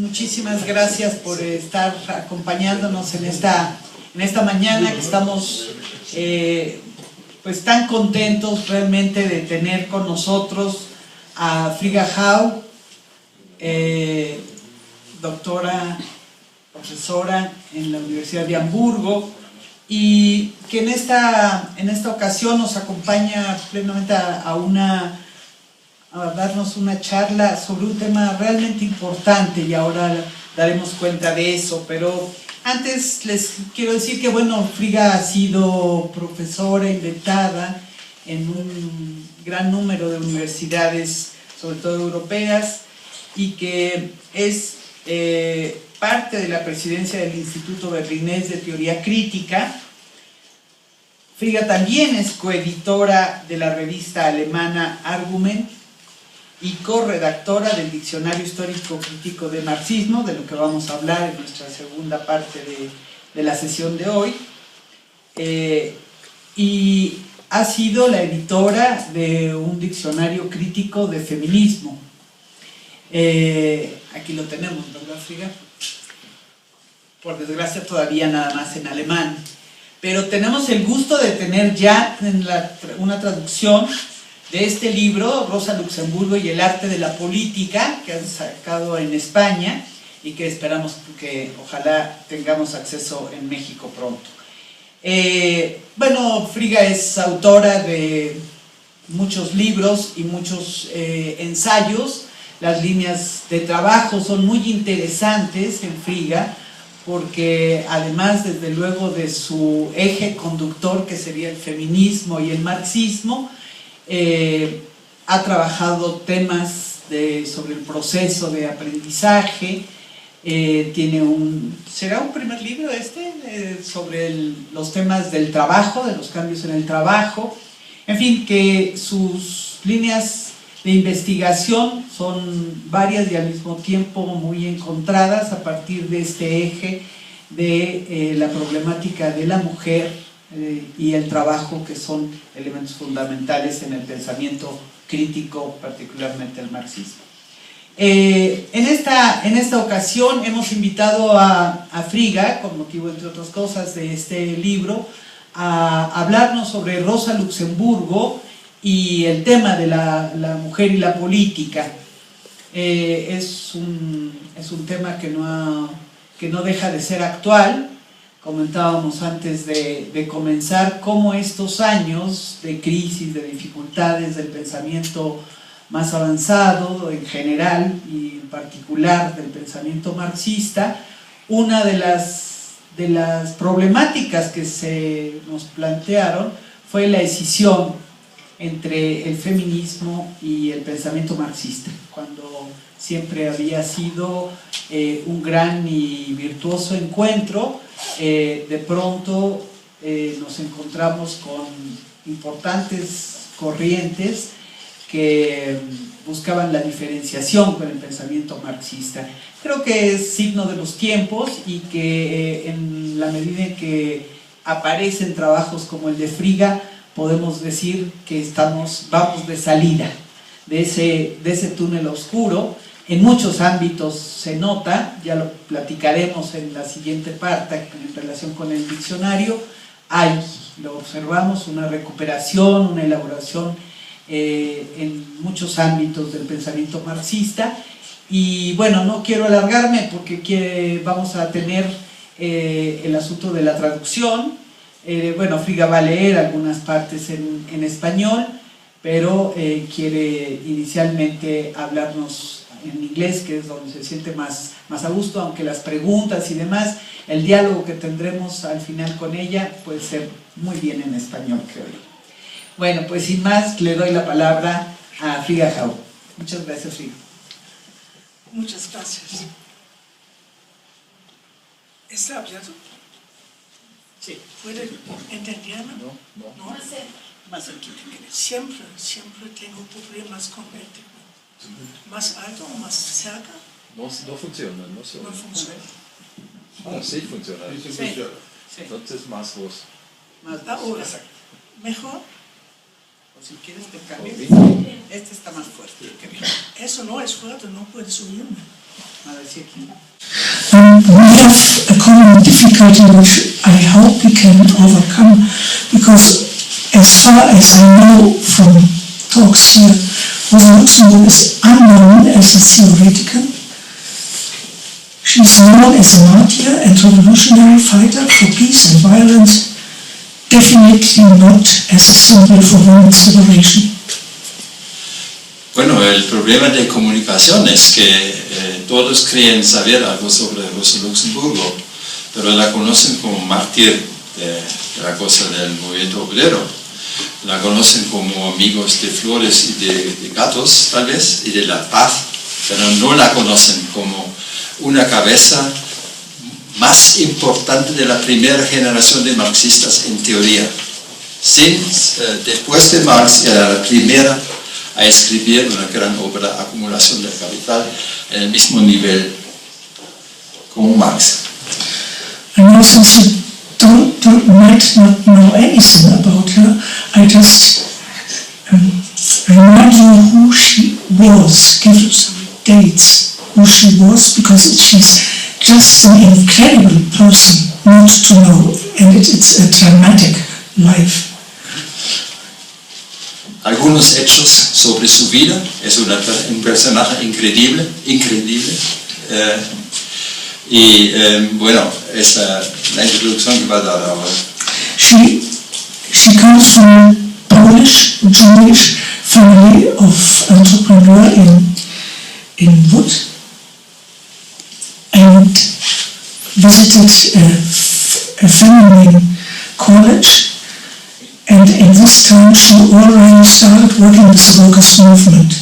muchísimas gracias por estar acompañándonos en esta mañana que estamos pues tan contentos realmente de tener con nosotros a Frigga Haug, doctora, profesora en la Universidad de Hamburgo, y que en esta ocasión nos acompaña plenamente a darnos una charla sobre un tema realmente importante, y ahora daremos cuenta de eso. Pero antes les quiero decir que, bueno, Frigga ha sido profesora invitada en un gran número de universidades, sobre todo europeas, y que es parte de la presidencia del Instituto Berlinés de Teoría Crítica. Frigga también es coeditora de la revista alemana Argument y corredactora del Diccionario Histórico Crítico de Marxismo, de lo que vamos a hablar en nuestra segunda parte de la sesión de hoy. Y ha sido la editora de un diccionario crítico de feminismo. Aquí lo tenemos, ¿verdad, Frigga? Por desgracia todavía nada más en alemán. Pero tenemos el gusto de tener ya una traducción de este libro, Rosa Luxemburgo y el arte de la política, que han sacado en España y que esperamos que ojalá tengamos acceso en México pronto. Bueno, Frigga es autora de muchos libros y muchos ensayos. Las líneas de trabajo son muy interesantes en Frigga, porque además, desde luego, de su eje conductor, que sería el feminismo y el marxismo, ha trabajado temas sobre el proceso de aprendizaje. ¿Será un primer libro sobre los temas del trabajo, de los cambios en el trabajo? En fin, que sus líneas de investigación son varias y al mismo tiempo muy encontradas a partir de este eje de la problemática de la mujer y el trabajo, que son elementos fundamentales en el pensamiento crítico, particularmente el marxismo. En esta ocasión hemos invitado a Frigga, con motivo, entre otras cosas, de este libro, a hablarnos sobre Rosa Luxemburgo y el tema de la mujer y la política. Es un tema que no deja de ser actual. Comentábamos antes de comenzar cómo estos años de crisis, de dificultades del pensamiento más avanzado en general y en particular del pensamiento marxista, una de las problemáticas que se nos plantearon fue la escisión entre el feminismo y el pensamiento marxista, cuando siempre había sido un gran y virtuoso encuentro. De pronto nos encontramos con importantes corrientes que buscaban la diferenciación con el pensamiento marxista. Creo que es signo de los tiempos, y que en la medida en que aparecen trabajos como el de Frigga, podemos decir que vamos de salida de ese túnel oscuro. En muchos ámbitos se nota, ya lo platicaremos en la siguiente parte en relación con el diccionario. Lo observamos, una recuperación, una elaboración en muchos ámbitos del pensamiento marxista. Y bueno, no quiero alargarme porque vamos a tener el asunto de la traducción. Bueno, Frigga va a leer algunas partes en español, pero quiere inicialmente hablarnos en inglés, que es donde se siente más a gusto, aunque las preguntas y demás, el diálogo que tendremos al final con ella puede ser muy bien en español, creo yo. Bueno, pues sin más, le doy la palabra a Frigga Haug. Muchas gracias, Frigga. Muchas gracias. ¿Está abierto? Sí. ¿Puede entenderme? No. Más cerquita. Siempre tengo problemas con el tipo. ¿Más alto o más cerca? No funciona, no solo. No funciona. Ah, sí funciona. Sí. Entonces más voz. Ahora, ¿mejor? O si quieres te cambio. Este está más fuerte. Eso no es fuerte, no puedes oírme. We have a common difficulty which I hope we can overcome, because as far as I know from talks here, Rosa Luxemburg is unknown as a theoretician. She is known as a martyr and revolutionary fighter for peace and violence, definitely not as a symbol for women's liberation. Bueno, el problema de comunicación es que todos creen saber algo sobre Rosa Luxemburgo, pero la conocen como mártir de la cosa del movimiento obrero. La conocen como amigos de flores y de gatos, tal vez, y de la paz, pero no la conocen como una cabeza más importante de la primera generación de marxistas en teoría. Después de Marx era la primera a escribir una gran obra, Acumulación del Capital, en el mismo nivel como Marx. I know, since you might not know anything about her, I just remind you who she was, give some dates who she was, because she's just an incredible person not to know, and it's a dramatic life. Algunos hechos sobre su vida, es un personaje increíble, bueno, es la introducción que va a dar ahora. She comes from a Polish Jewish family of entrepreneur in Wood, and visited a feminine college. And in this time she already started working with the workers' movement.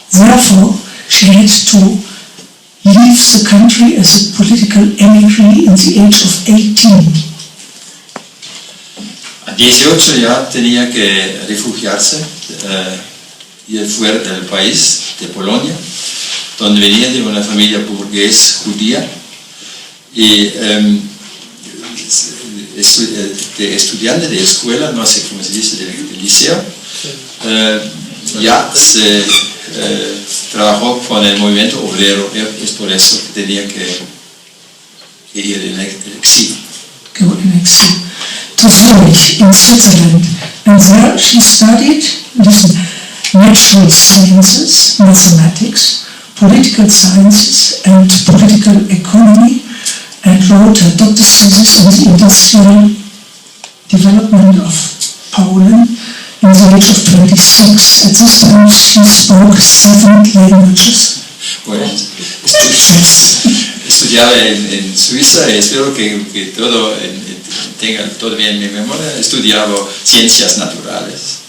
Therefore, she had to leave the country as a political emigre in the age of 18. A 18 ya tenía que refugiarse, ir fuera del país, de Polonia, donde venía de una familia burgués judía, y de estudiante de escuela, no sé cómo se dice, de liceo, ya se trabajó con el movimiento obrero, es por eso que tenía que ir en exilio. Go in exile to Zurich in Switzerland, and there she studied natural sciences, mathematics, political sciences and political economy, and wrote a doctor's thesis on the industrial development of Poland in the age of 26. At this time she spoke 7 languages. Bueno, estudiaba en Suiza, y espero que todo tenga todo bien en mi memoria. Estudiaba ciencias naturales,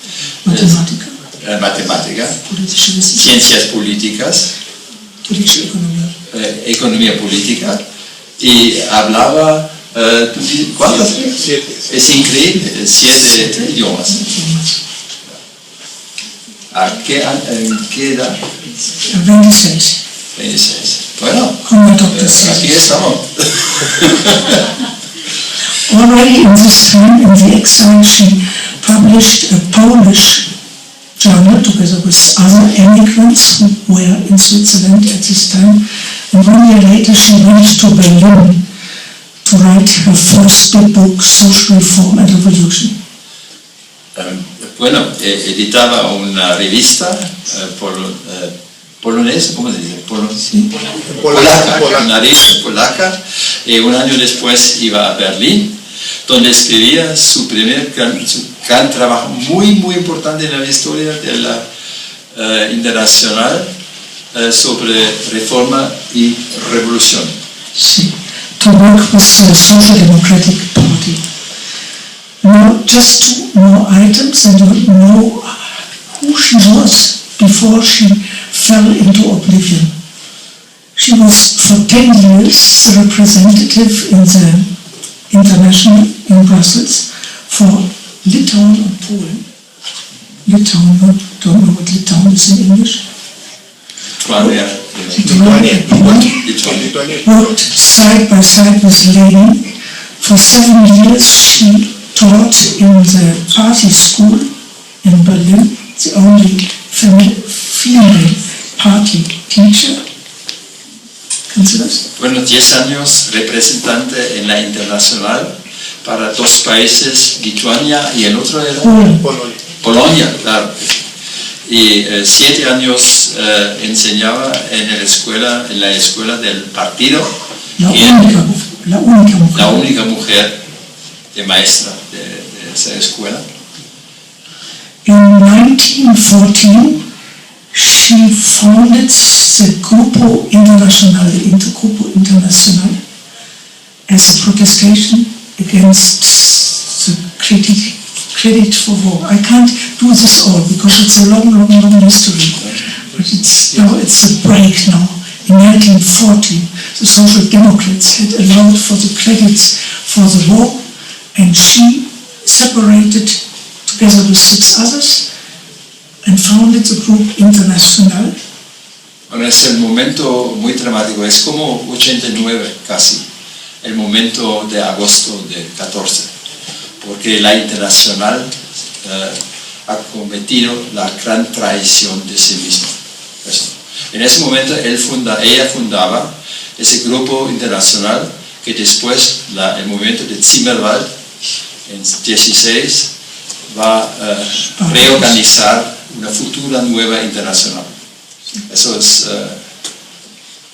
matemática, ciencias políticas, economía política, y hablaba, ¿cuántos? 7. Es increíble, 7 idiomas. ¿En qué edad? 26. 26. Bueno, aquí estamos. Already in this time, in the exile, she published a Polish journal together with other immigrants who were in Switzerland at this time. And 1 year later, she went to Berlin to write her first big book, Social Reform and Revolution. Bueno, editaba una revista polonesa, ¿cómo se dice? Polaca, una revista polaca, y 1 año después iba a Berlín, donde escribía su gran trabajo muy importante en la historia de la internacional sobre reforma y revolución. Sí, to work with the Social Democratic Party. Now, just 2 more items, and you know who she was before she fell into oblivion. She was for 10 years the representative in the International in Brussels for Litauen and Poland. Litauen, I don't know what Litauen is in English. Lithuania. Worked side by side with Lenin. For 7 years she taught in the party school in Berlin, the only female party teacher. Kennst du das? Bueno, 10 años representante en la internacional para 2 países, Lituania y el otro era Polen. Polonia, claro. Y 7 años enseñaba en la escuela del partido. La Y única mujer. la única mujer de maestra de esa escuela. In 1914, she founded the Grupo Internacional, the Intergrupo Internacional, as a protestation against the credit for war. I can't do this all because it's a long history, but it's a break now. In 1914, the Social Democrats had allowed for the credits for the war, and she separated together with 6 others and founded the Group Internacional. Bueno, es el momento muy dramático, es como 89 casi, el momento de agosto de 14, porque la Internacional ha cometido la gran traición de sí misma. Eso. En ese momento ella fundaba ese grupo internacional que después el movimiento de Zimmerwald en 16 va a reorganizar una futura nueva internacional. Eso es...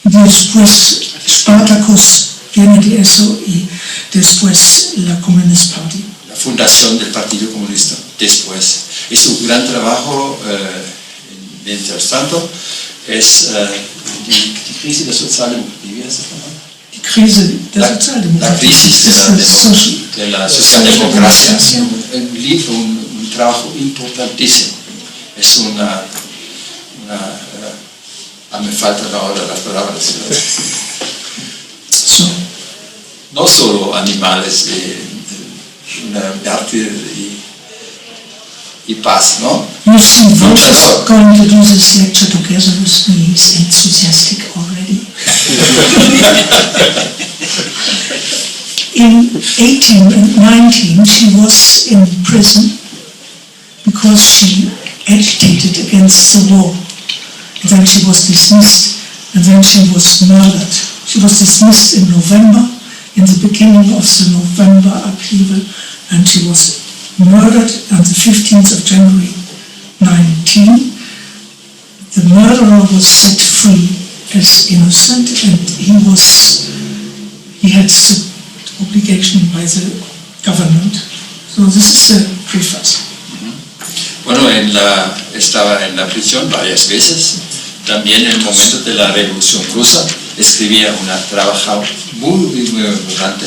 Después Spartacus viene de eso y después la Communist Party. La fundación del Partido Comunista después. Y su gran trabajo, mientras tanto, es die Krise der Sozialdemokratie. Die Krise der Sozialdemokratie. La crisis de la socialdemocracia. Un libro, un trabajo importantísimo. Es me faltan ahora las palabras. No solo animales, una arte y paz, ¿no? You see, Voss is going to do this lecture together with me. He's enthusiastic already. In 18 and 19, she was in prison because she agitated against the war. And then she was dismissed, and then she was murdered. She was dismissed in November, in the beginning of the November upheaval, and she was murdered on the 15th of January 19. The murderer was set free as innocent, and he had the obligation by the government. So this is the preface. Bueno, estaba en la prisión varias veces. También en el momento de la Revolución Rusa escribía un trabajo muy importante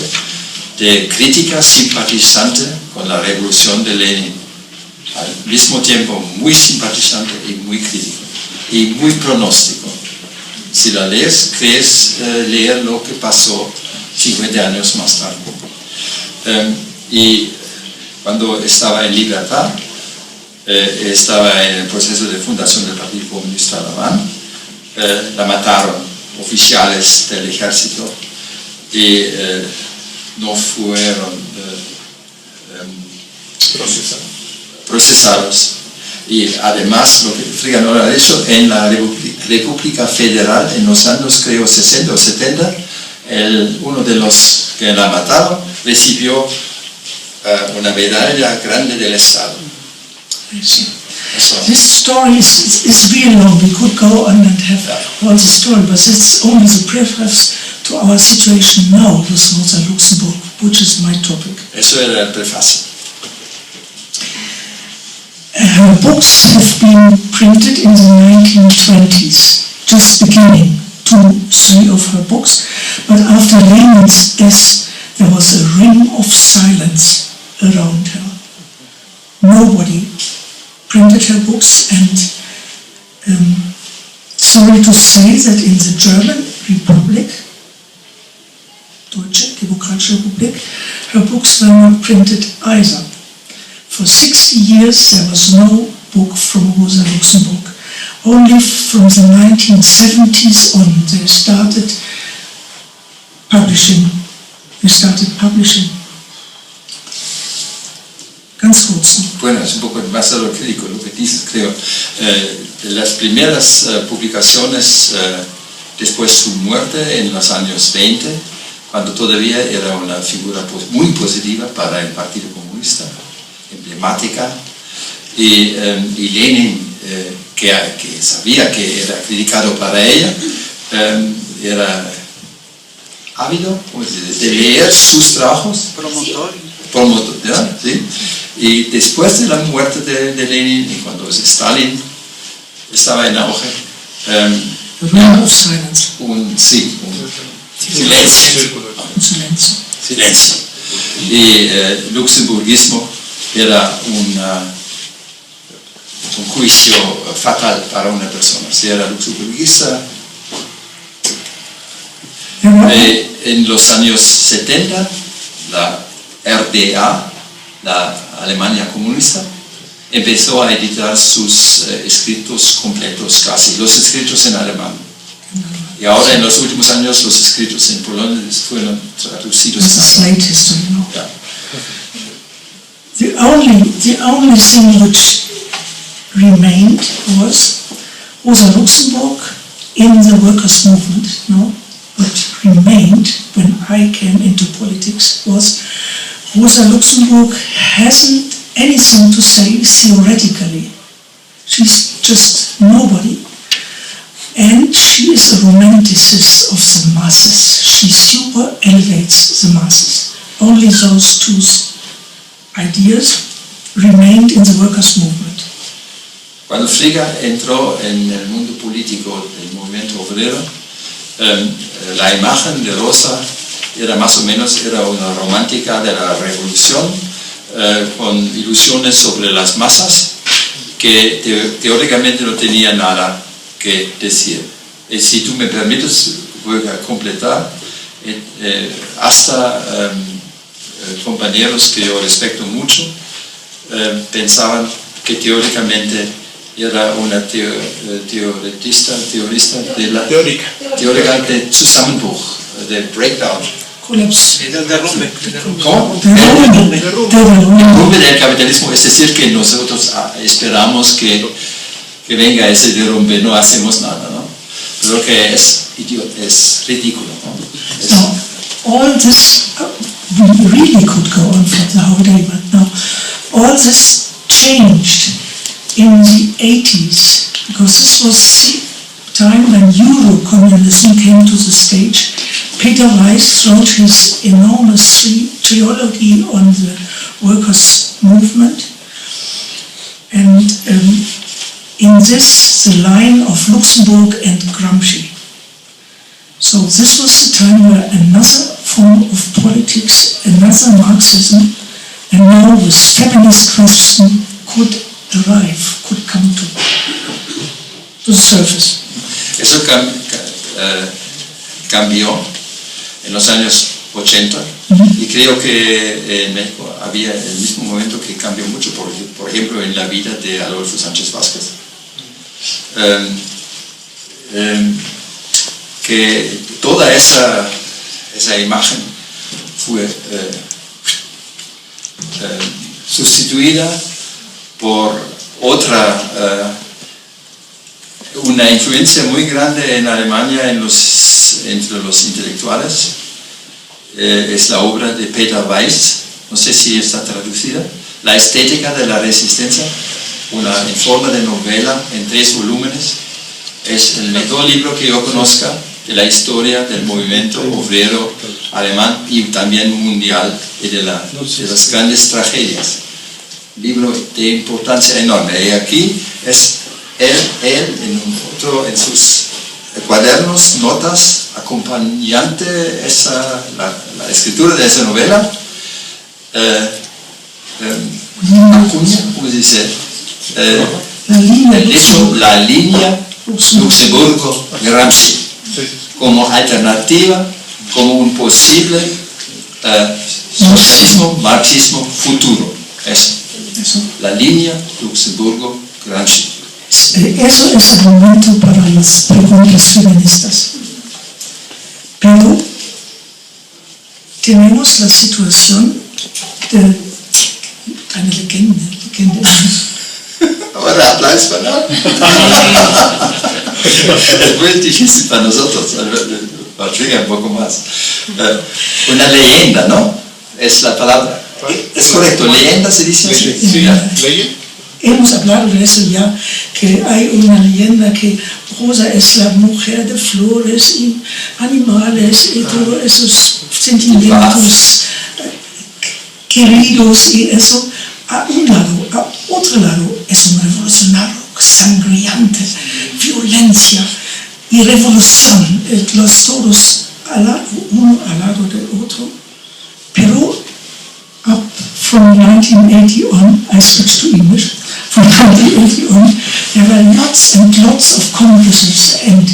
de crítica simpatizante con la revolución de Lenin. Al mismo tiempo muy simpatizante y muy crítico y muy pronóstico. Si la lees, crees leer lo que pasó 50 años más tarde. Y cuando estaba en libertad, estaba en el proceso de fundación del Partido Comunista Alemán, la mataron oficiales del ejército y no fueron procesados. Y además, lo que Frigano ha dicho, en la República Federal, en los años creo 60 o 70, uno de los que la mataron recibió una medalla grande del Estado. This story is really long. We could go on and have all the story, but it's only the preface to our situation now with Rosa Luxemburg, which is my topic. Eso era el prefacio. Her books have been printed in the 1920s, just beginning, 2-3 of her books, but after Lenin's death there was a ring of silence around her. Nobody printed her books, and sorry to say that in the German Republic, Deutsche Demokratische Republik, her books were not printed either. For 60 years there was no book from Rosa Luxemburg. Only from the 1970s on they started publishing. Ganz kurz. Bueno, es un poco más a lo crítico, lo que dices, creo. Las primeras publicaciones después su muerte en los años 20, cuando todavía era una figura muy positiva para el Partido Comunista, emblemática, y Lenin, que sabía que era criticado para ella, era ávido de leer sus trabajos. Promotor, ¿ya? ¿Sí? Y después de la muerte de Lenin, y cuando Stalin estaba en auge, un silencio. Y el luxemburguismo era un juicio fatal para una persona. Si era luxemburguista, en los años 70, la RDA, la Alemania comunista, empezó a editar sus escritos completos casi, los escritos en alemán. Y ahora en los últimos años los escritos en Polonia fueron traducidos. Slate history, no? Yeah. The only thing which remained was Rosa Luxemburg in the workers' movement, no? What remained when I came into politics was Rosa Luxemburg hasn't anything to say theoretically. She's just nobody. And she is a romanticist of the masses. She super elevates the masses. Only those two ideas remained in the workers' movement. Cuando Frigga entró en el mundo político del movimiento obrero, la imagen de Rosa era más o menos una romántica de la revolución, con ilusiones sobre las masas, que teóricamente no tenía nada que decir. Y si tú me permites, voy a completar, hasta compañeros que yo respeto mucho pensaban que teóricamente era una teorista de Zusammenbruch, de breakdown. Collapse. ¿Cómo? El derrumbe del capitalismo, es decir, que nosotros esperamos que venga ese derrumbe, no hacemos nada, ¿no? Pero que es ridículo, ¿no? Now, all this, we really could go on for the whole day, but now, all this changed in the 80s, because this was the time when Euro-communism came to the stage. Peter Weiss wrote his enormous trilogy on the workers' movement, and in this, the line of Luxemburg and Gramsci. So this was the time where another form of politics, another Marxism, and now with feminist question could come to the surface. Eso cambió en los años 80 y creo que en México había el mismo momento que cambió mucho, por ejemplo, en la vida de Adolfo Sánchez Vázquez. Que toda esa imagen fue sustituida por otra, una influencia muy grande en Alemania entre los intelectuales. Es la obra de Peter Weiss, no sé si está traducida, La estética de la resistencia, en forma de novela en 3 volúmenes. Es el mejor libro que yo conozca de la historia del movimiento obrero alemán y también mundial y de las grandes tragedias. Libro de importancia enorme. Y aquí es él en sus cuadernos, notas, acompañante la escritura de esa novela, acuña, ¿cómo se dice? La línea Luxemburgo-Gramsci como alternativa, como un posible socialismo, marxismo futuro. Eso. La línea Luxemburgo-Gramsci. Eso es el momento para las preguntas feministas. Pero tenemos la situación de eine Legende. Ahora habla español. Es muy difícil para nosotros, para Trigger un poco más. Una leyenda, ¿no? Es la palabra. Es correcto, leyenda se dice así. Sí, leyenda. Hemos hablado de eso ya, que hay una leyenda que Rosa es la mujer de flores y animales y todos esos sentimientos queridos y eso. A un lado, a otro lado, es un revolucionario sangriante, violencia y revolución, los todos uno al lado del otro. Pero up from 1980 on, I switched to English, from 1980 on, there were lots and lots of congresses and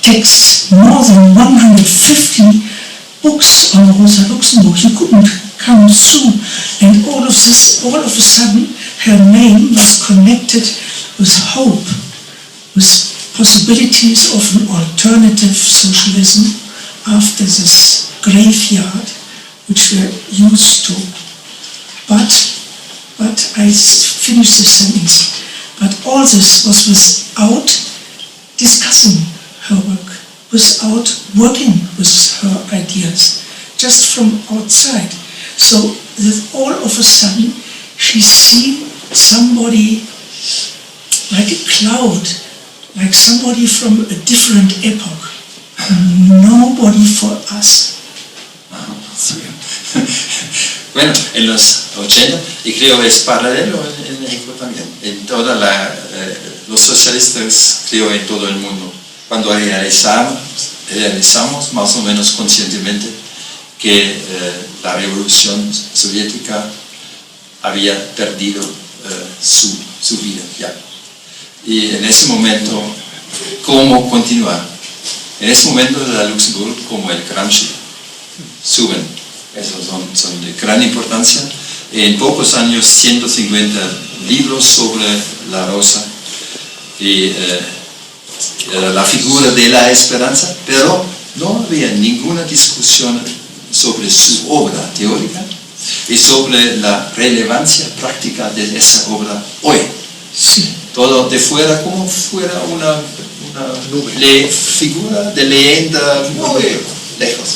texts, more than 150 books on Rosa Luxemburg. You couldn't come through, and all of a sudden, her name was connected with hope, with possibilities of an alternative socialism after this graveyard which we're used to. But I finished the sentence. But all this was without discussing her work, without working with her ideas, just from outside. So that all of a sudden she seemed somebody like a cloud, like somebody from a different epoch. Nobody for us. Bueno, en los 80, y creo es paralelo en México también, en los socialistas, creo, en todo el mundo, cuando realizamos más o menos conscientemente que la revolución soviética había perdido su vida ya. Y en ese momento, ¿cómo continuar? En ese momento la Luxemburg, como el Gramsci, suben. Esos son de gran importancia. En pocos años, 150 libros sobre la Rosa y la figura de la esperanza, pero no había ninguna discusión sobre su obra teórica y sobre la relevancia práctica de esa obra hoy. Sí. Todo de fuera como fuera una figura de leyenda muy lejos.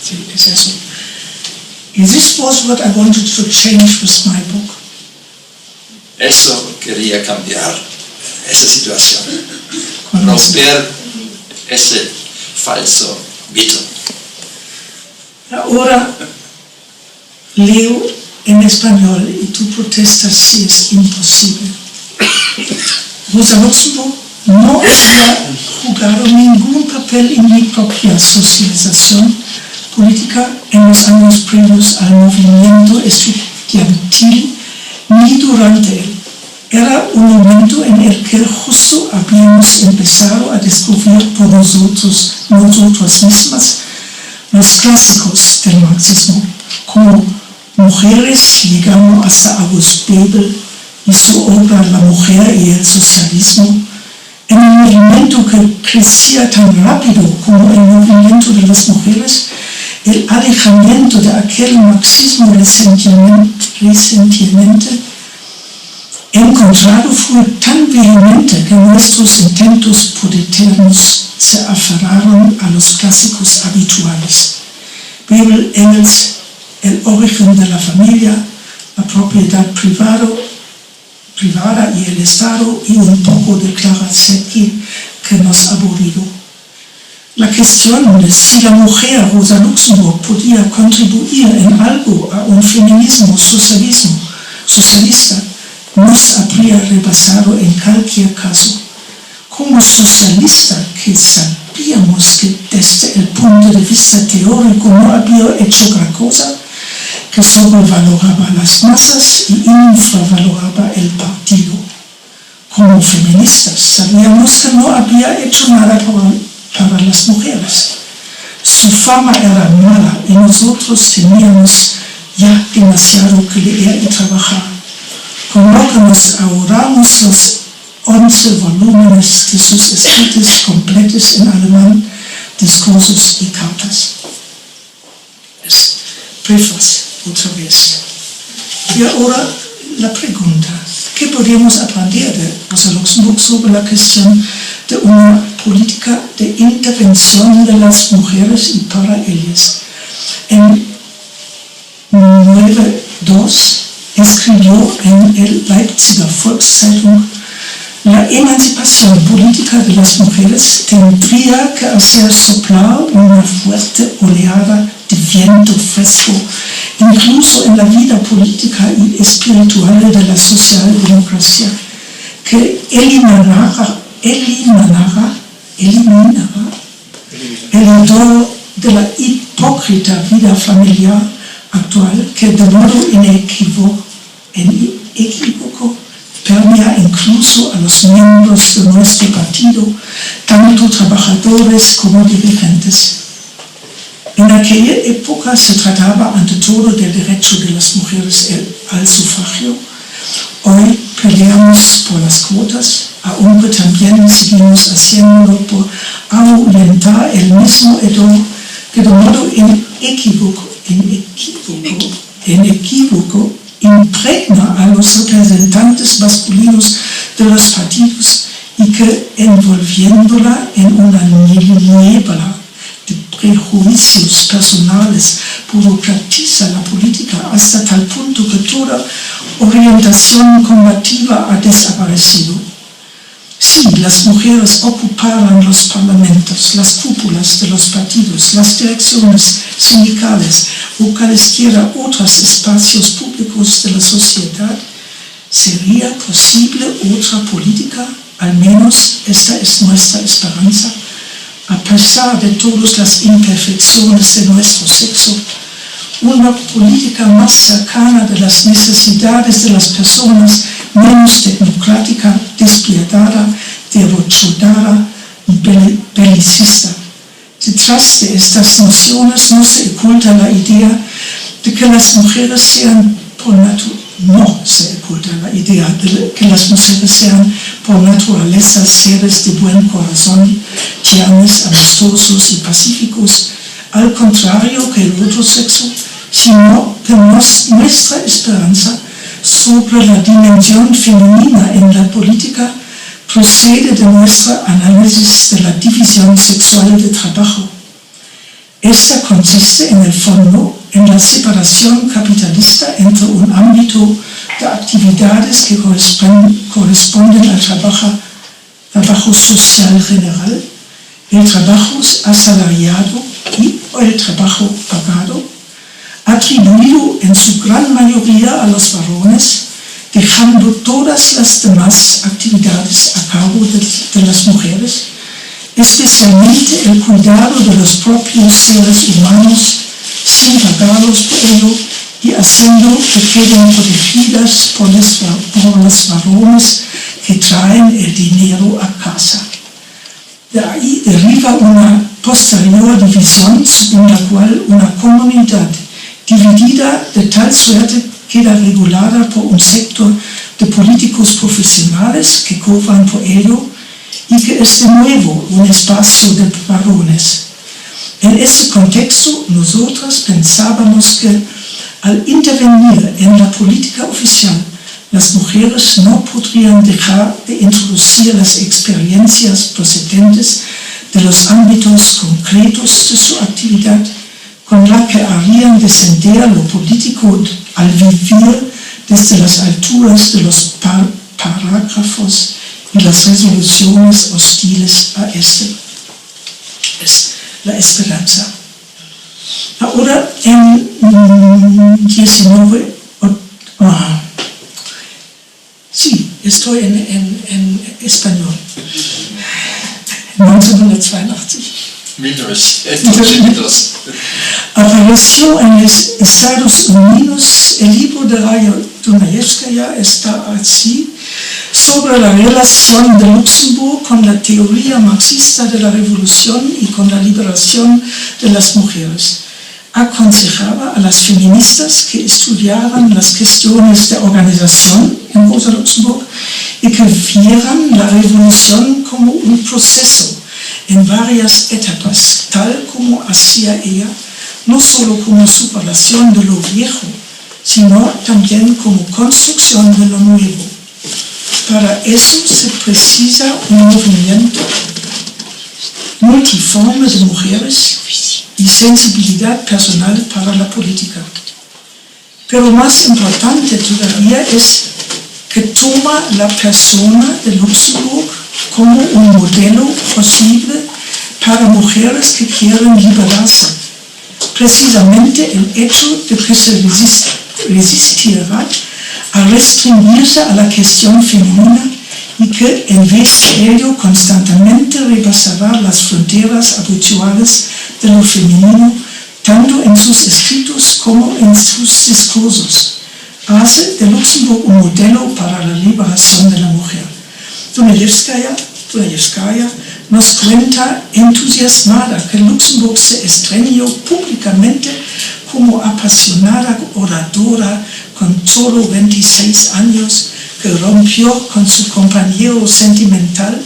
Sí, es eso. And this was what I wanted to change with my book. Eso quería cambiar, esa situación, romper ese falso mito. Ahora leo en español y tú protestas si es imposible. Rosa Luxemburg no había jugado ningún papel en mi propia socialización política en los años previos al movimiento estudiantil ni durante él. Era un momento en el que justo habíamos empezado a descubrir por nosotras mismas los clásicos del marxismo, como mujeres llegando hasta August Bebel y su obra La mujer y el socialismo, en un movimiento que crecía tan rápido como el movimiento de las mujeres. El alejamiento de aquel marxismo resentimente encontrado fue tan vehemente que nuestros intentos políticos se aferraron a los clásicos habituales. Bebel, Engels, el origen de la familia, la propiedad privada y el Estado y un poco de Clara Zetkin que nos ha aburrido. La cuestión de si la mujer Rosa Luxemburg podía contribuir en algo a un feminismo socialista nos habría rebasado en cualquier caso. Como socialista que sabíamos que desde el punto de vista teórico no había hecho gran cosa, que sobrevaloraba las masas y infravaloraba el partido. Como feministas sabíamos que no había hecho nada para las mujeres. Su fama era mala y nosotros teníamos ya demasiado que leer y trabajar. Con lo que nos ahorramos los 11 volúmenes de sus escritos completos en alemán, discursos y cartas. Es prefacio otra vez. Y ahora la pregunta, ¿qué podemos aprender de Rosa Luxemburg sobre la cuestión de una política de intervención de las mujeres y para ellas. En 1992 escribió en el Leipziger Volkszeitung: la emancipación política de las mujeres tendría que hacer soplar una fuerte oleada de viento fresco, incluso en la vida política y espiritual de la socialdemocracia, que eliminará el hedor de la hipócrita vida familiar actual, que de modo inequívoco permea incluso a los miembros de nuestro partido, tanto trabajadores como dirigentes. En aquella época se trataba ante todo del derecho de las mujeres al sufragio. Hoy peleamos por las cuotas, aunque también seguimos haciéndolo por ahuyentar el mismo hedor que de modo inequívoco impregna a los representantes masculinos de los partidos y que, envolviéndola en una niebla de prejuicios personales, burocratiza la política hasta tal punto que toda orientación combativa ha desaparecido. Si las mujeres ocuparan los parlamentos, las cúpulas de los partidos, las direcciones sindicales o cualesquiera otros espacios públicos de la sociedad, ¿sería posible otra política? Al menos esta es nuestra esperanza. A pesar de todas las imperfecciones de nuestro sexo, una política más cercana de las necesidades de las personas, menos tecnocrática, despiadada, derrochadora y belicista. Detrás de estas nociones no se oculta la idea de que las mujeres sean por naturaleza seres de buen corazón, tiernos, amistosos y pacíficos, al contrario que el otro sexo, sino que nuestra esperanza sobre la dimensión femenina en la política procede de nuestro análisis de la división sexual de trabajo. Esta consiste en el fondo en la separación capitalista entre un ámbito de actividades que corresponden al trabajo social general, el trabajo asalariado y el trabajo pagado, atribuido en su gran mayoría a los varones, dejando todas las demás actividades a cargo de las mujeres, especialmente el cuidado de los propios seres humanos, sin pagarlos por ello y haciendo que queden protegidas por los varones que traen el dinero a casa. De ahí deriva una posterior división según la cual una comunidad dividida de tal suerte queda regulada por un sector de políticos profesionales que cobran por ello y que es de nuevo un espacio de varones. En ese contexto, nosotros pensábamos que al intervenir en la política oficial, las mujeres no podrían dejar de introducir las experiencias procedentes de los ámbitos concretos de su actividad, con la que harían descender lo político al vivir desde las alturas de los parágrafos y las resoluciones hostiles a este. Es la esperanza. Ahora en 19... sí, estoy en español. 1982. 1982. Apareció en los Estados Unidos el libro de Raya Dunayevskaya, está así, sobre la relación de Luxemburgo con la teoría marxista de la revolución y con la liberación de las mujeres. Aconsejaba a las feministas que estudiaran las cuestiones de organización en Rosa Luxemburg y que vieran la revolución como un proceso en varias etapas, tal como hacía ella, no solo como superación de lo viejo, sino también como construcción de lo nuevo. Para eso se precisa un movimiento multiforme de mujeres y sensibilidad personal para la política. Pero más importante todavía es que toma la persona de Luxemburg como un modelo posible para mujeres que quieren liberarse. Precisamente el hecho de que se resistirá a restringirse a la cuestión femenina y que en vez de ello constantemente rebasará las fronteras habituales de lo femenino, tanto en sus escritos como en sus discursos. Hace de Luxemburg un modelo para la liberación de la mujer. Dunajevskaya nos cuenta entusiasmada que Luxemburg se estrenó públicamente como apasionada oradora con solo 26 años, que rompió con su compañero sentimental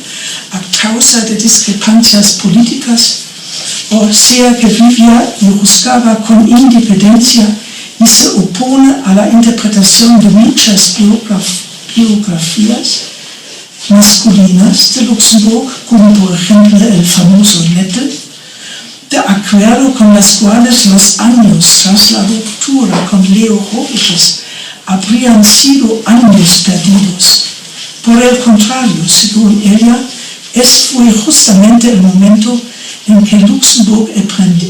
a causa de discrepancias políticas, o sea que vivía y juzgaba con independencia y se opone a la interpretación de muchas biografías masculinas de Luxemburg, como por ejemplo el famoso Nettel, de acuerdo con las cuales los años tras la ruptura con Leo Horowitz habrían sido años perdidos. Por el contrario, según ella, fue justamente el momento en que Luxemburg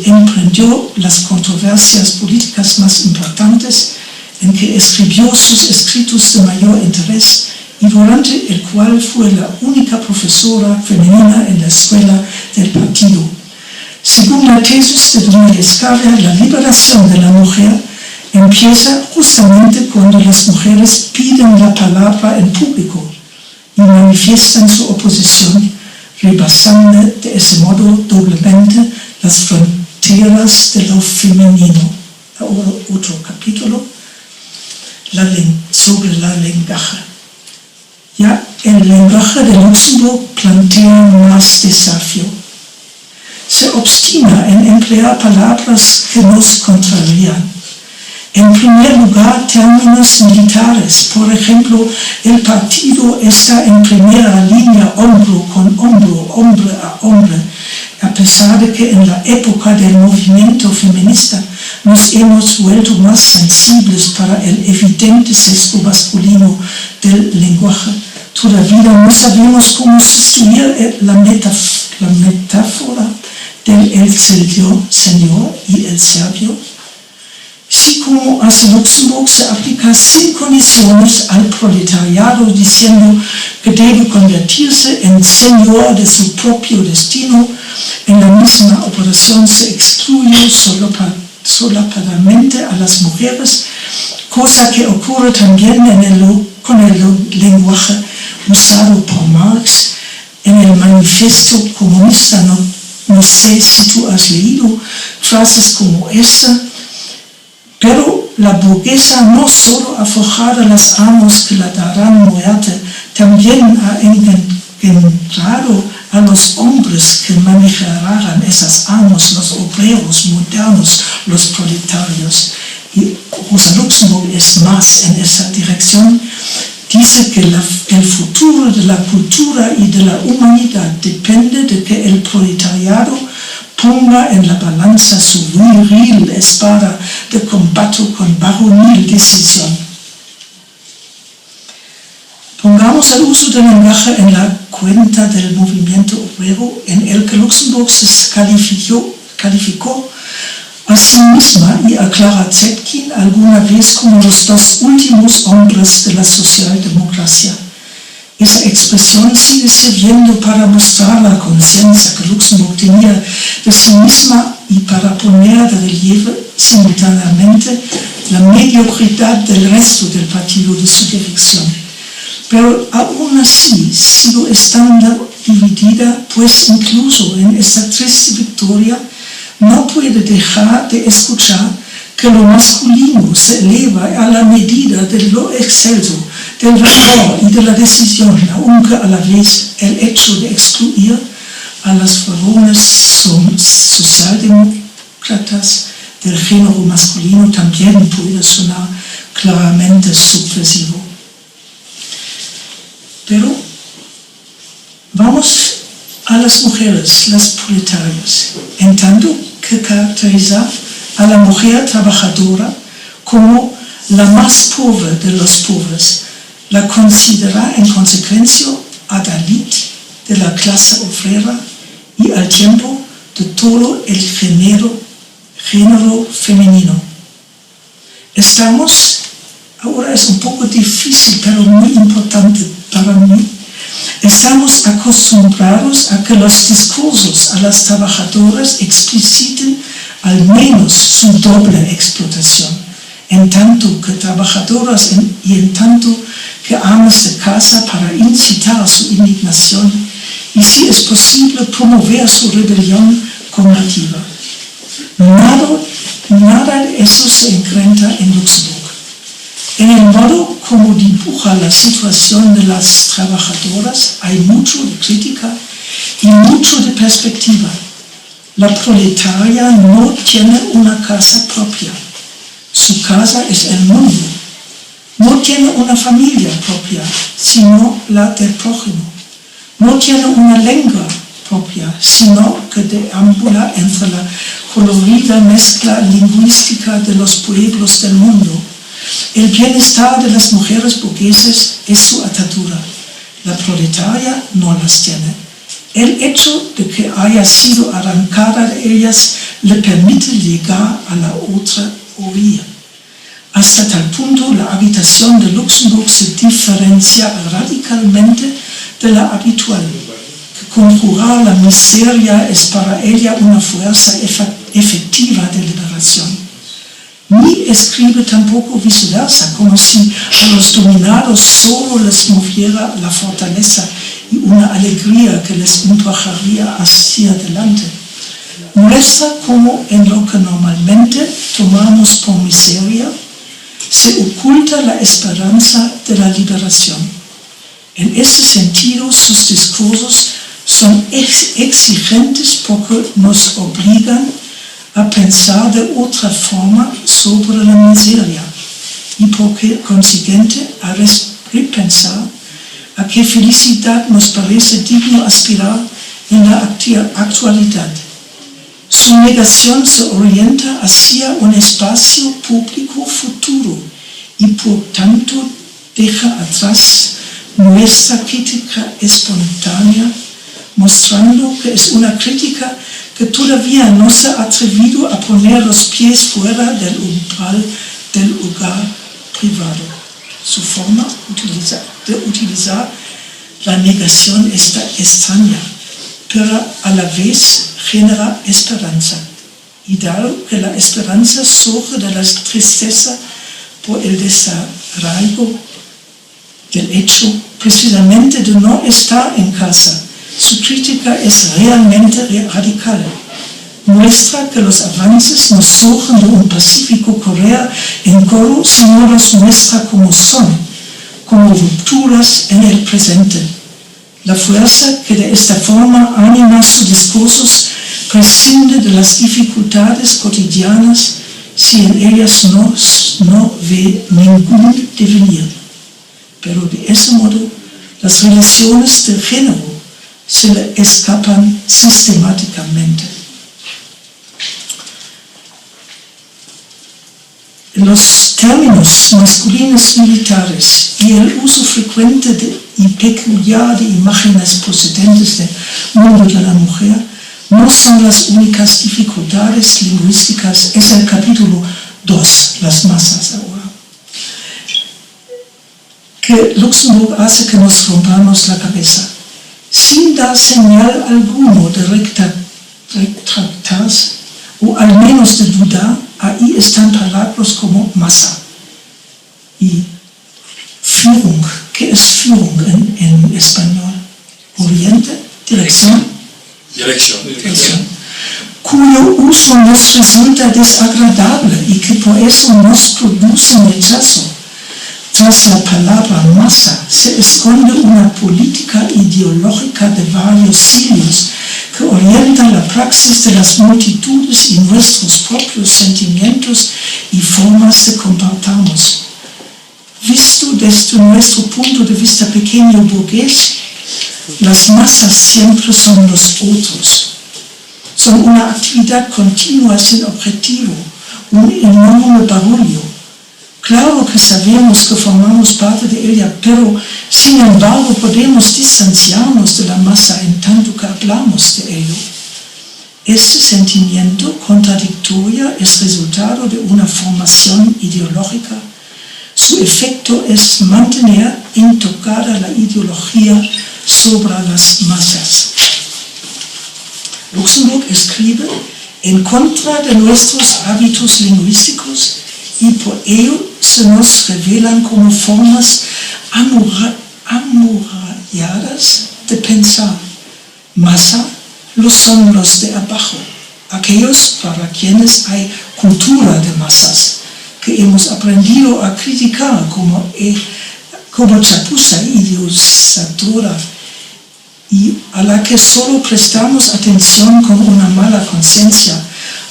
emprendió las controversias políticas más importantes, en que escribió sus escritos de mayor interés y durante el cual fue la única profesora femenina en la escuela del partido. Según la tesis de Dunajevskaya, la liberación de la mujer empieza justamente cuando las mujeres piden la palabra en público y manifiestan su oposición, rebasando de ese modo doblemente las fronteras de lo femenino. Ahora otro capítulo sobre la lenguaje. Ya el lenguaje de Luxemburg plantea más desafío. Se obstina en emplear palabras que nos contrarían. En primer lugar, términos militares. Por ejemplo, el partido está en primera línea hombro con hombro, hombre a hombre, a pesar de que en la época del movimiento feminista nos hemos vuelto más sensibles para el evidente sesgo masculino del lenguaje. Todavía no sabemos cómo sustituir la metáfora del el señor y el servio. Si como hace Luxemburg se aplica sin condiciones al proletariado diciendo que debe convertirse en señor de su propio destino, en la misma operación se excluye solapadamente a las mujeres, cosa que ocurre también con el lenguaje usado por Marx en el manifiesto comunista. No sé si tú has leído frases como esta: pero la burguesa no solo ha forjado las armas que la darán muerte, también ha engendrado a los hombres que manejarán esas armas, los obreros modernos, los proletarios. Y Rosa Luxemburg es más en esa dirección. Dice que el futuro de la cultura y de la humanidad depende de que el proletariado ponga en la balanza su viril espada de combate con varonil decisión. Pongamos el uso del lenguaje en la cuenta del movimiento obrero, en el que Luxemburg se calificó a sí misma y a Clara Zetkin alguna vez como los dos últimos hombres de la socialdemocracia. Esa expresión sigue sirviendo para mostrar la conciencia que Luxemburg tenía de sí misma y para poner de relieve simultáneamente la mediocridad del resto del partido de su dirección. Pero aún así sigo estando dividida, pues incluso en esta triste victoria no puede dejar de escuchar que lo masculino se eleva a la medida de lo excelso, del valor y de la decisión, aunque a la vez el hecho de excluir a las varones socialdemócratas del género masculino también puede sonar claramente subversivo. Pero vamos a las mujeres, las proletarias, en tanto que caracteriza a la mujer trabajadora como la más pobre de los pobres, la considera en consecuencia adalid de la clase obrera y al tiempo de todo el género femenino. Ahora es un poco difícil, pero muy importante para mí, estamos acostumbrados a que los discursos a las trabajadoras expliciten al menos su doble explotación, en tanto que trabajadoras y en tanto que amas de casa para incitar su indignación y, si es posible, promover su rebelión combativa. Nada de eso se encuentra en Luxemburgo. En el modo como dibuja la situación de las trabajadoras hay mucho de crítica y mucho de perspectiva. La proletaria no tiene una casa propia. Su casa es el mundo. No tiene una familia propia, sino la del prójimo. No tiene una lengua propia, sino que deambula entre la colorida mezcla lingüística de los pueblos del mundo. El bienestar de las mujeres burguesas es su atadura. La proletaria no las tiene. El hecho de que haya sido arrancada de ellas le permite llegar a la otra orilla. Hasta tal punto la habitación de Luxemburgo se diferencia radicalmente de la habitual. Conjurar la miseria es para ella una fuerza efectiva de liberación. Ni escribe tampoco viceversa, como si a los dominados solo les moviera la fortaleza y una alegría que les empujaría hacia adelante. Muestra cómo en lo que normalmente tomamos por miseria se oculta la esperanza de la liberación. En ese sentido, sus discursos son exigentes porque nos obligan a pensar de otra forma sobre la miseria y por consiguiente a repensar a qué felicidad nos parece digno aspirar en la actualidad. Su negación se orienta hacia un espacio público futuro y por tanto deja atrás nuestra crítica espontánea, mostrando que es una crítica que todavía no se ha atrevido a poner los pies fuera del umbral del hogar privado. Su forma de utilizar la negación está extraña, pero a la vez genera esperanza. Y dado que la esperanza surge de la tristeza por el desarraigo del hecho, precisamente de no estar en casa, su crítica es realmente radical. Muestra que los avances no surgen de un pacífico correr en coro, sino los muestra como son, como rupturas en el presente. La fuerza que de esta forma anima sus discursos prescinde de las dificultades cotidianas si en ellas no ve ningún devenir. Pero de ese modo, las relaciones de género se le escapan sistemáticamente. Los términos masculinos militares y el uso frecuente y peculiar de imágenes procedentes del mundo de la mujer no son las únicas dificultades lingüísticas. Es el capítulo 2, las masas ahora, que Luxemburgo hace que nos rompamos la cabeza. Sin dar señal alguno de retractarse, o al menos de dudar, ahí están palabras como masa y Führung. ¿Qué es Führung en español? Oriente, dirección. Cuyo uso nos resulta desagradable y que por eso nos produce rechazo. Tras la palabra masa se esconde una política ideológica de varios siglos que orienta la praxis de las multitudes y nuestros propios sentimientos y formas de comportarnos. Visto desde nuestro punto de vista pequeño burgués, las masas siempre son los otros. Son una actividad continua sin objetivo, un enorme barullo. Claro que sabemos que formamos parte de ella, pero sin embargo podemos distanciarnos de la masa en tanto que hablamos de ello. Este sentimiento contradictorio es resultado de una formación ideológica. Su efecto es mantener intocada la ideología sobre las masas. Luxemburg escribe en contra de nuestros hábitos lingüísticos y por ello se nos revelan como formas amuralladas de pensar. Masa lo son los de abajo, aquellos para quienes hay cultura de masas, que hemos aprendido a criticar como chapuza idiotizadora y a la que solo prestamos atención con una mala conciencia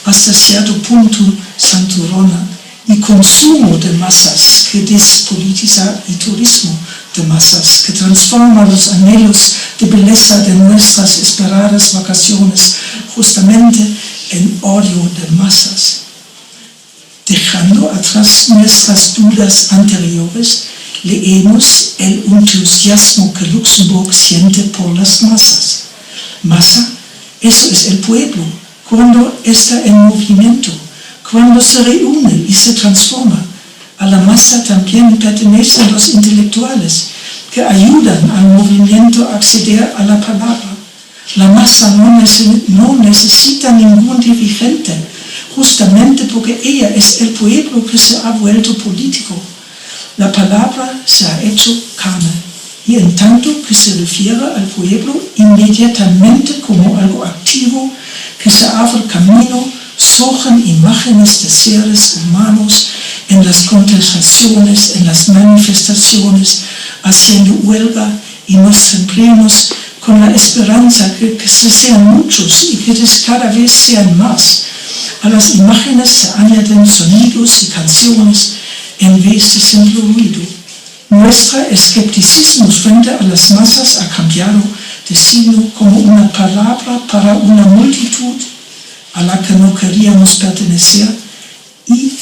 hasta cierto punto santurrona, y consumo de masas que despolitiza y turismo de masas que transforma los anhelos de belleza de nuestras esperadas vacaciones justamente en odio de masas. Dejando atrás nuestras dudas anteriores, leemos el entusiasmo que Luxemburg siente por las masas. Masa, eso es el pueblo, cuando está en movimiento, cuando se reúne y se transforma. A la masa también pertenecen los intelectuales que ayudan al movimiento a acceder a la palabra. La masa no necesita ningún dirigente, justamente porque ella es el pueblo que se ha vuelto político. La palabra se ha hecho carne, y en tanto que se refiere al pueblo inmediatamente como algo activo que se abre camino, surgen imágenes de seres humanos en las contestaciones, en las manifestaciones, haciendo huelga, y nos sentimos con la esperanza que se sean muchos y que cada vez sean más. A las imágenes se añaden sonidos y canciones en vez de simple ruido. Nuestro escepticismo frente a las masas ha cambiado de signo como una palabra para una multitud a la que no queríamos pertenecer, y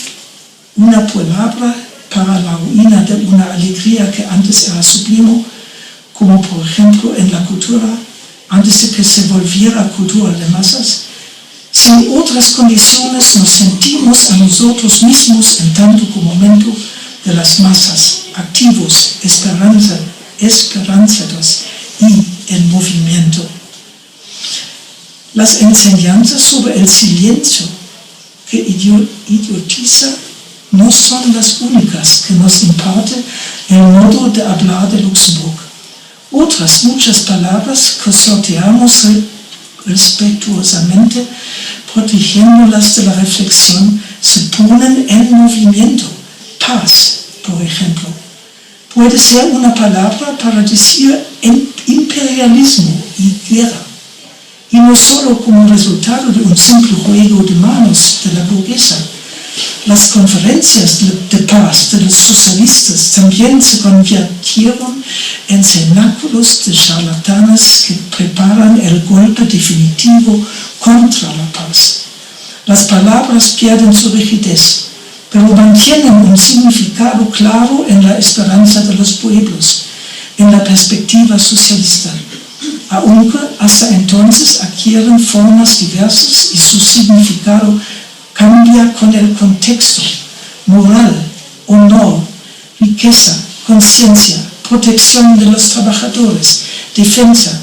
una palabra para la ruina de una alegría que antes era sublime, como por ejemplo en la cultura, antes de que se volviera cultura de masas. Sin otras condiciones nos sentimos a nosotros mismos en tanto como momento de las masas, activos, esperanzados y en movimiento. Las enseñanzas sobre el silencio que idiotiza no son las únicas que nos imparte el modo de hablar de Luxemburg. Otras muchas palabras que sorteamos respetuosamente, protegiéndolas de la reflexión, se ponen en movimiento. Paz, por ejemplo, puede ser una palabra para decir imperialismo y guerra, y no solo como resultado de un simple juego de manos de la burguesa. Las conferencias de paz de los socialistas también se convirtieron en cenáculos de charlatanes que preparan el golpe definitivo contra la paz. Las palabras pierden su rigidez, pero mantienen un significado claro en la esperanza de los pueblos, en la perspectiva socialista, aunque hasta entonces adquieren formas diversas y su significado cambia con el contexto: moral, honor, riqueza, conciencia, protección de los trabajadores, defensa.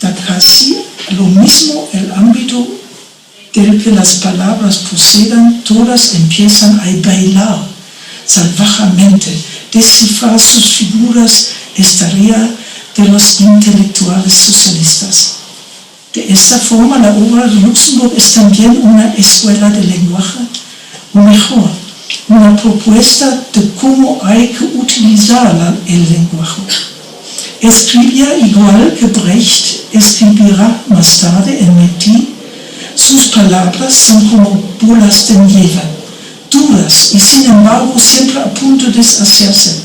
Da casi lo mismo el ámbito del que las palabras procedan, todas empiezan a bailar salvajemente. Descifrar sus figuras es tarea de los intelectuales socialistas. De esta forma, la obra de Luxemburg es también una escuela de lenguaje, o mejor, una propuesta de cómo hay que utilizar el lenguaje. Escribía igual que Brecht escribirá más tarde en Métis. Sus palabras son como bolas de nieve, duras y sin embargo siempre a punto de deshacerse.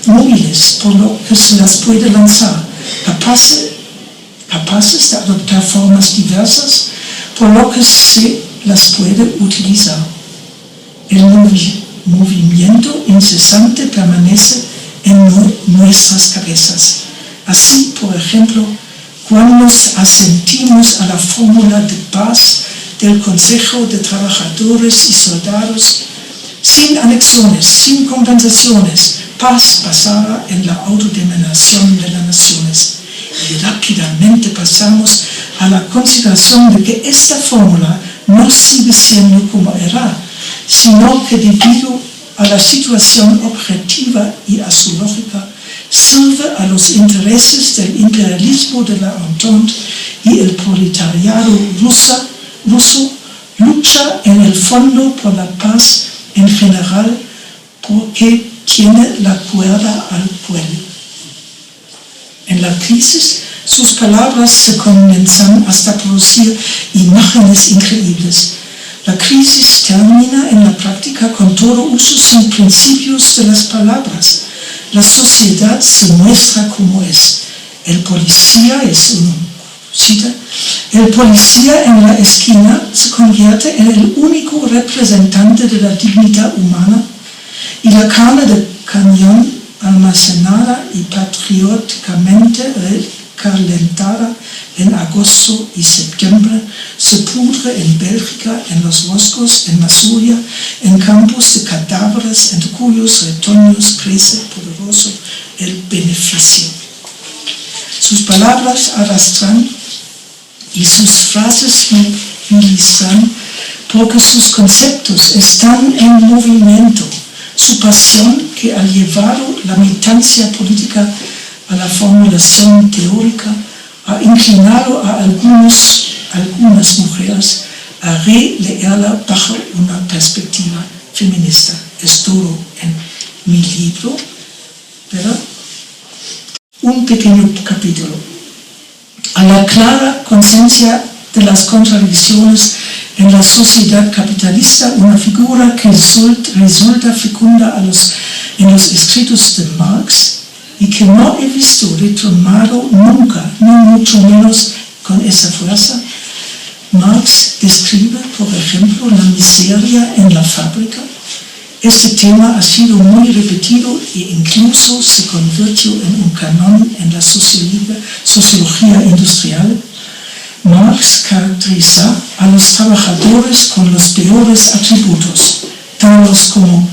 móviles por lo que se las puede lanzar, capaces de adoptar formas diversas por lo que se las puede utilizar. El movimiento incesante permanece en nuestras cabezas. Así, por ejemplo, cuando nos asentimos a la fórmula de paz del Consejo de Trabajadores y Soldados, sin anexiones, sin compensaciones, paz basada en la autodeterminación de las naciones. Y rápidamente pasamos a la consideración de que esta fórmula no sigue siendo como era, sino que debido a la situación objetiva y a su lógica, sirve a los intereses del imperialismo de la Entente y el proletariado ruso lucha en el fondo por la paz en general porque tiene la cuerda al pueblo. En la crisis, sus palabras se condensan hasta producir imágenes increíbles. La crisis termina en la práctica con todo uso sin principios de las palabras. La sociedad se muestra como es. El policía en la esquina se convierte en el único representante de la dignidad humana y la carne de cañón almacenada y patrióticamente calentada en agosto y septiembre se pudre en Bélgica, en los bosques, en Masuria, en campos de cadáveres entre cuyos retoños crece poderoso el beneficio. Sus palabras arrastran y sus frases movilizan porque sus conceptos están en movimiento. Su pasión, que ha llevado la militancia política a la formulación teórica, ha inclinado a algunas mujeres a releerla bajo una perspectiva feminista. Es todo en mi libro, ¿verdad? Un pequeño capítulo. A la clara conciencia de las contradicciones en la sociedad capitalista, una figura que resulta fecunda en los escritos de Marx y que no he visto retomado nunca, ni mucho menos con esa fuerza. Marx describe, por ejemplo, la miseria en la fábrica. Este tema ha sido muy repetido e incluso se convirtió en un canon en la sociología industrial. Marx caracteriza a los trabajadores con los peores atributos, tales como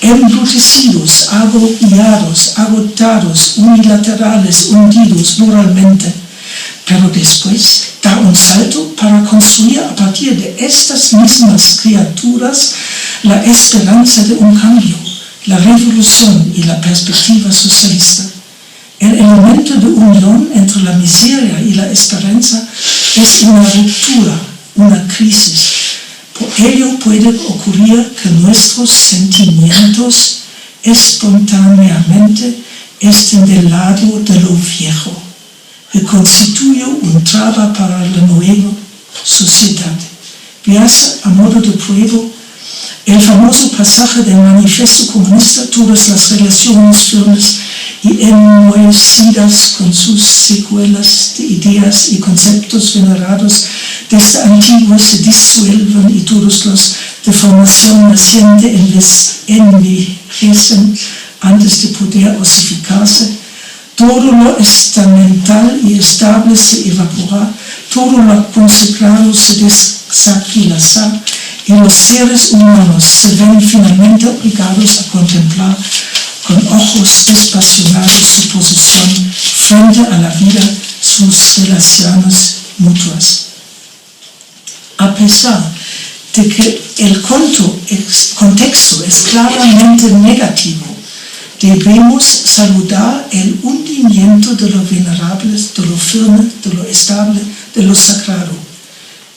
embrutecidos, agobiados, agotados, unilaterales, hundidos moralmente, pero después da un salto para construir a partir de estas mismas criaturas la esperanza de un cambio, la revolución y la perspectiva socialista. El elemento de unión entre la miseria y la esperanza es una ruptura, una crisis. Por ello puede ocurrir que nuestros sentimientos espontáneamente estén del lado de lo viejo, que constituye un traba para la nueva sociedad. Veas a modo de prueba el famoso pasaje del Manifiesto Comunista, todas las relaciones firmes y enmohecidas con sus secuelas de ideas y conceptos venerados desde antiguo se disuelven y todos los de formación naciente envejecen antes de poder osificarse. Todo lo estamental y estable se evapora, todo lo consagrado se desaquilaza y los seres humanos se ven finalmente obligados a contemplar con ojos despasionados su posición frente a la vida, sus relaciones mutuas. A pesar de que el contexto es claramente negativo, debemos saludar el hundimiento de lo venerable, de lo firme, de lo estable, de lo sagrado.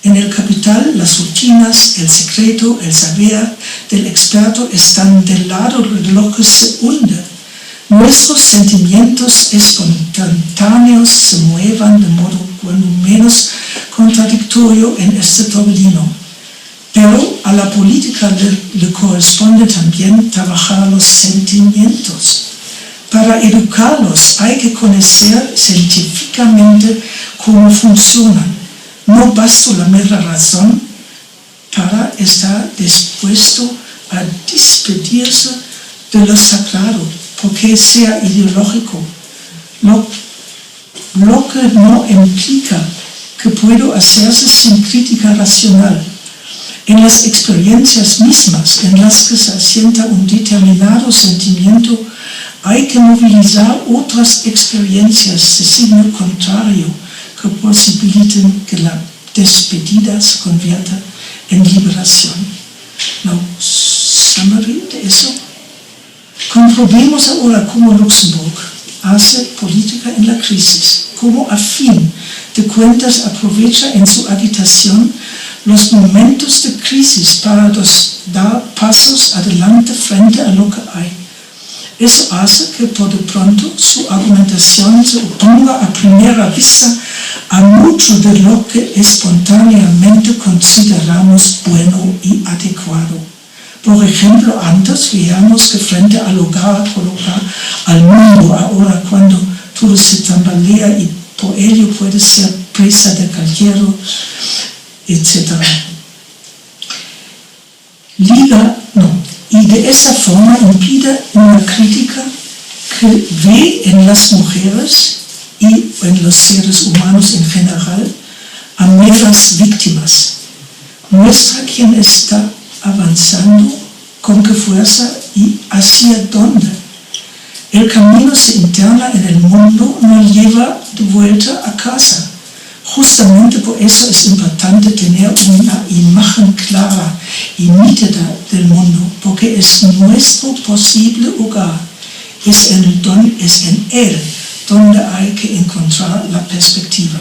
En el capital, las rutinas, el secreto, el saber del experto están del lado de lo que se hunde. Nuestros sentimientos espontáneos se muevan de modo cuando menos contradictorio en este torbellino. Pero a la política le corresponde también trabajar los sentimientos. Para educarlos hay que conocer científicamente cómo funcionan. No basta la mera razón para estar dispuesto a despedirse de lo sagrado, porque sea ideológico. Lo que no implica que puedo hacerse sin crítica racional. En las experiencias mismas en las que se asienta un determinado sentimiento, hay que movilizar otras experiencias de signo contrario que posibiliten que la despedida se convierta en liberación. Now, summary de eso. Comprobemos ahora cómo Luxemburgo hace política en la crisis, cómo a fin de cuentas aprovecha en su agitación los momentos de crisis para dar pasos adelante frente a lo que hay. Eso hace que por de pronto su argumentación se oponga a primera vista a mucho de lo que espontáneamente consideramos bueno y adecuado. Por ejemplo, antes veíamos que frente al hogar colocar al mundo, ahora cuando todo se tambalea y por ello puede ser presa de cualquier, etc. Y de esa forma impide una crítica que ve en las mujeres y en los seres humanos en general a meras víctimas. Muestra quién está avanzando, con qué fuerza y hacia dónde. El camino se interna en el mundo, no lleva de vuelta a casa. Justamente por eso es importante tener una imagen clara y nítida del mundo, porque es nuestro posible hogar, es en él donde hay que encontrar la perspectiva.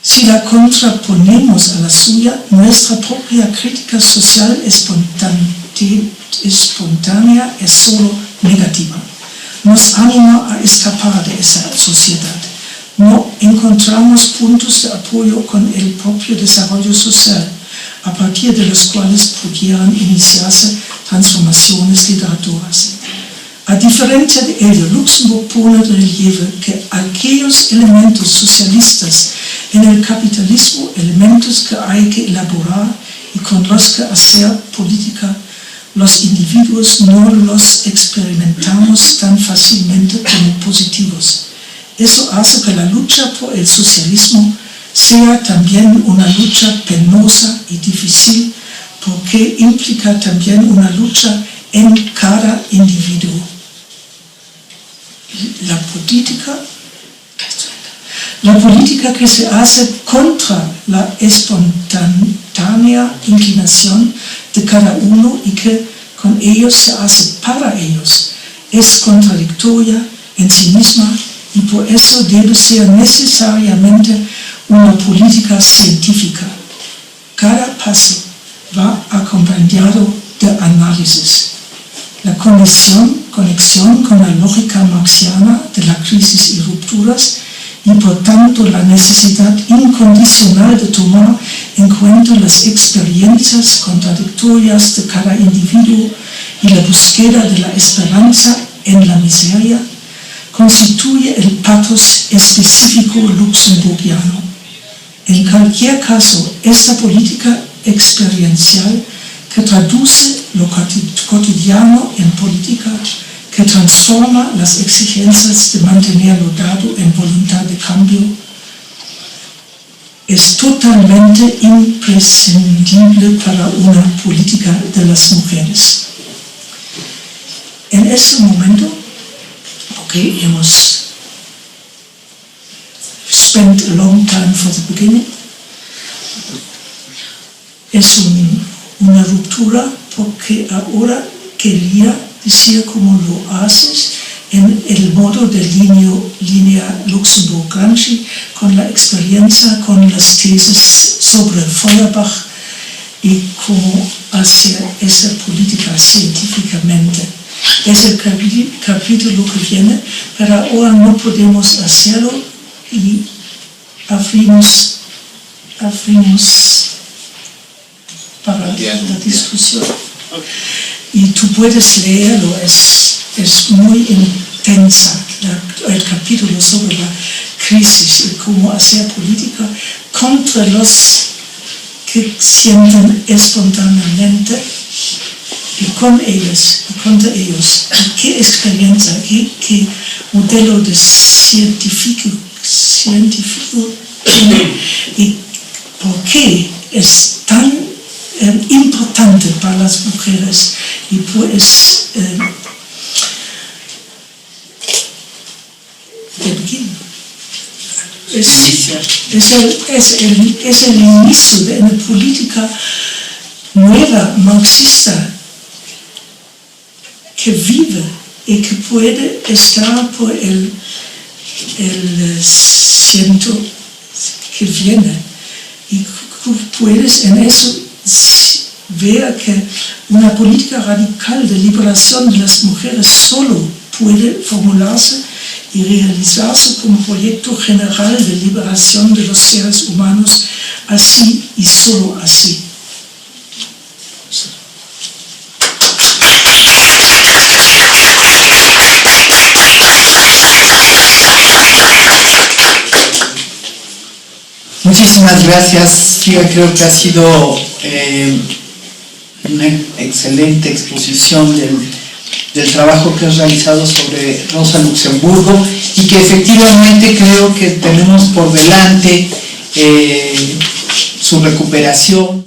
Si la contraponemos a la suya, nuestra propia crítica social espontánea es solo negativa. Nos anima a escapar de esa sociedad. No encontramos puntos de apoyo con el propio desarrollo social, a partir de los cuales pudieran iniciarse transformaciones literatas. A diferencia de ello, Luxemburgo pone de relieve que aquellos elementos socialistas en el capitalismo, elementos que hay que elaborar y con los que hacer política, los individuos no los experimentamos tan fácilmente como positivos. Eso hace que la lucha por el socialismo sea también una lucha penosa y difícil, porque implica también una lucha en cada individuo. La política que se hace contra la espontánea inclinación de cada uno y que con ellos se hace para ellos, es contradictoria en sí misma y por eso debe ser necesariamente una política científica. Cada paso va acompañado de análisis. La conexión con la lógica marxiana de la crisis y rupturas y por tanto la necesidad incondicional de tomar en cuenta las experiencias contradictorias de cada individuo y la búsqueda de la esperanza en la miseria, constituye el pathos específico luxemburgiano. En cualquier caso, esta política experiencial que traduce lo cotidiano en política, que transforma las exigencias de mantenerlo dado en voluntad de cambio, es totalmente imprescindible para una política de las mujeres. En este momento, okay, hemos spent a long time for the beginning, es una ruptura porque ahora quería decir cómo lo haces en el modo de línea Luxemburg-Gramsci, con la experiencia, con las tesis sobre Feuerbach y cómo hacer esa política científicamente. Es el capítulo que viene, pero ahora no podemos hacerlo y abrimos para la discusión. Y tú puedes leerlo, es es muy intensa. El capítulo sobre la crisis y cómo hacer política contra los que sienten espontáneamente y con ellos y contra ellos. ¿Qué experiencia, qué modelo de científico tiene y por qué es tan importante para las mujeres y pues es el inicio de una política nueva, marxista, que vive y que puede estar por el ciento que viene. Y puedes en eso ver que una política radical de liberación de las mujeres solo puede formularse y realizarse como proyecto general de liberación de los seres humanos, así y solo así. Muchísimas gracias, Frida. Creo que ha sido una excelente exposición del trabajo que has realizado sobre Rosa Luxemburgo y que efectivamente creo que tenemos por delante su recuperación.